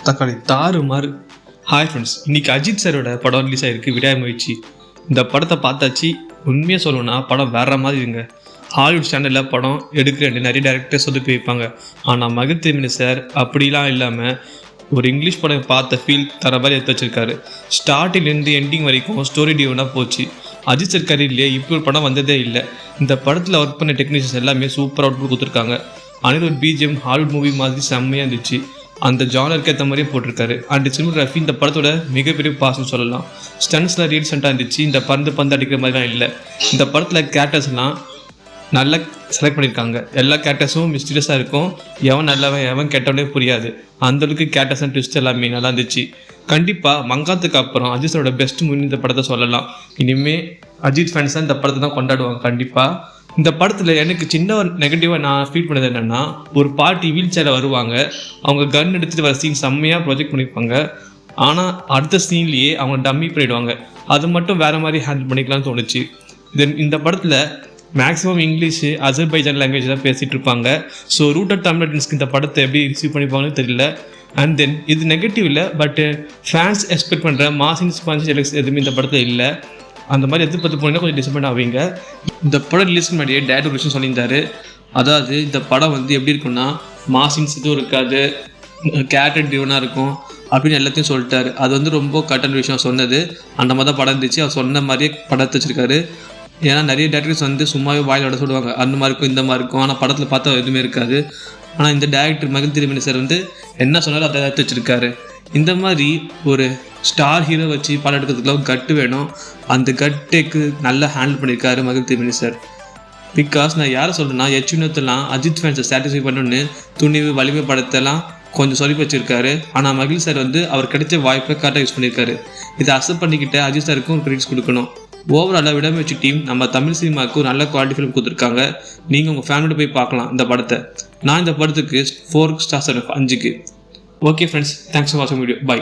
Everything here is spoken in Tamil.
தக்காளி தாறுமாறு. ஹாய் ஃப்ரெண்ட்ஸ், இன்றைக்கி அஜித் சாரோட படம் ரிலீஸ் ஆகிருக்கு, விடாமுயற்சி. இந்த படத்தை பார்த்தாச்சு. உண்மையாக சொல்லணும்னா படம் வேற மாதிரி இருங்க. ஹாலிவுட் ஸ்டாண்டர்டில் படம் எடுக்கிற நிறைய டேரக்டர்ஸ் சொதுப்பி வைப்பாங்க. ஆனால் மகத்திரமணி சார் அப்படிலாம் இல்லாமல் ஒரு இங்கிலீஷ் படம் பார்த்த ஃபீல் தர மாதிரி எடுத்து வச்சிருக்காரு. ஸ்டார்டிங்லேருந்து எண்டிங் வரைக்கும் ஸ்டோரி டியூனாக போச்சு. அஜித் சார் கரியர்லேயே இப்போ ஒரு படம் வந்ததே இல்லை. இந்த படத்தில் ஒர்க் பண்ண டெக்னீஷியன்ஸ் எல்லாமே சூப்பர் அவுட்புட் கொடுத்துருக்காங்க. அனிருத் பிஜிஎம் ஹாலிவுட் மூவி மாதிரி செம்மையாக இருந்துச்சு. அந்த ஜானருக்கு ஏற்ற மாதிரியே போட்டிருக்காரு. அண்ட் சினிமோகிராஃபி இந்த படத்தோட மிகப்பெரிய பாஸ்ன்னு சொல்லலாம். ஸ்டன்ஸ்லாம் ரீசெண்டாக இருந்துச்சு. இந்த பந்து அடிக்கிற மாதிரிலாம் இல்லை. இந்த படத்தில் கேரக்டர்ஸ்லாம் நல்லா செலக்ட் பண்ணியிருக்காங்க. எல்லா கேரக்டர்ஸும் மிஸ்டீரியஸாக இருக்கும். எவன் நல்லவன் எவன் கெட்டவனே புரியாது. அந்தளவுக்கு கேரக்டர்ஸ் அண்ட் ட்விஸ்ட் எல்லாமே நல்லா இருந்துச்சு. கண்டிப்பாக மங்காத்துக்கு அப்புறம் அஜித் சாரோட பெஸ்ட் மூவி இந்த படத்தை சொல்லலாம். இனிமேல் அஜித் ஃபேன்ஸ் தான் இந்த படத்தை தான் கொண்டாடுவாங்க கண்டிப்பாக. இந்த படத்தில் எனக்கு சின்ன ஒரு நெகட்டிவாக நான் ஃபீல் பண்ணது என்னென்னா, ஒரு பார்ட்டி வீல் சேரில் வருவாங்க. அவங்க கன் எடுத்துகிட்டு வர சீன் செம்மையாக ப்ரொஜெக்ட் பண்ணியிருப்பாங்க. ஆனால் அடுத்த சீன்லேயே அவங்க டம்மி பண்ணிவிடுவாங்க. அது மட்டும் வேறு மாதிரி ஹேண்டில் பண்ணிக்கலாம்னு தோணுச்சு. இந்த படத்தில் மேக்ஸிமம் இங்கிலீஷு அசர்பைஜான் லாங்குவேஜ் தான் பேசிகிட்டு இருப்பாங்க. ஸோ ரூட்டட் தமிழன்ஸ்க்கு இந்த படத்தை எப்படி ரிசீவ் பண்ணிப்பாங்கன்னு தெரியல. அண்ட் தென் இது நெகட்டிவ் இல்லை, பட்டு ஃபேன்ஸ் எக்ஸ்பெக்ட் பண்ணுற மாசிங் ஸ்பான்ஸ் எதுவுமே இந்த படத்தில் இல்லை. அந்த மாதிரி எதிர்பார்த்து போனீங்கன்னா கொஞ்சம் டிசப்பாயிண்ட் ஆவீங்க. இந்த படம் ரிலீஸ் முன்னாடியே டேரக்டர் ஒரு விஷயம் சொல்லியிருந்தாரு. அதாவது இந்த படம் எப்படி இருக்குன்னா, மாசின்ஸ் எதுவும் இருக்காது, கேரக்டர் டிரைவனாக இருக்கும் அப்படின்னு எல்லாத்தையும் சொல்லிட்டாரு. அது ரொம்ப கரெக்டான விஷயம் சொன்னது. அந்த மாதிரி தான் படம் இருந்துச்சு. அவர் சொன்ன மாதிரியே படத்தை வச்சிருக்காரு. ஏன்னா நிறைய டேரக்டர்ஸ் சும்மாவே வாயிலோட சொல்லுவாங்க, அந்த மாதிரி இருக்கும் இந்த மாதிரி இருக்கும். ஆனால் படத்தில் பார்த்தா எதுவுமே இருக்காது. ஆனால் இந்த டேரக்டர் மகத்திரமணி சார் என்ன சொன்னாலும் அதை எடுத்து வச்சுருக்காரு. இந்த மாதிரி ஒரு ஸ்டார் ஹீரோ வச்சு படம் எடுக்கிறதுக்குலாம் கட்டு வேணும். அந்த கட்டுக்கு நல்லா ஹேண்டில் பண்ணியிருக்காரு மகத்திரமணி சார். பிகாஸ் நான் யாரை சொல்கிறேன்னா, எச்சுனத்தெல்லாம் அஜித் ஃபேன்ஸை சாட்டிஸ்ஃபை பண்ணணுன்னு துணிவு வலிமை படத்தெல்லாம் கொஞ்சம் சொல்லி வச்சுருக்காரு. ஆனால் மகிழ் சார் அவர் கிடைச்ச வாய்ப்பை கரெக்டாக யூஸ் பண்ணியிருக்காரு. இதை அக்செப்ட் பண்ணிக்கிட்ட அஜித் சாருக்கும் ஒரு கிரெடிட்ஸ் கொடுக்கணும். ஓவராலாக விடாமுயற்சி டீம் நம்ம தமிழ் சினிமாவுக்கு ஒரு நல்ல குவாலிட்டி ஃபிலிம் கொடுத்துருக்காங்க. நீங்கள் உங்கள் ஃபேமிலியோட போய் பார்க்கலாம் இந்த படத்தை. நான் இந்த படத்துக்கு 4 ஸ்டார்ஸ் 5க்கு. ஓகே ஃப்ரெண்ட்ஸ், தேங்க்ஸ் ஃபார் வாட்சிங் வீடியோ. பை.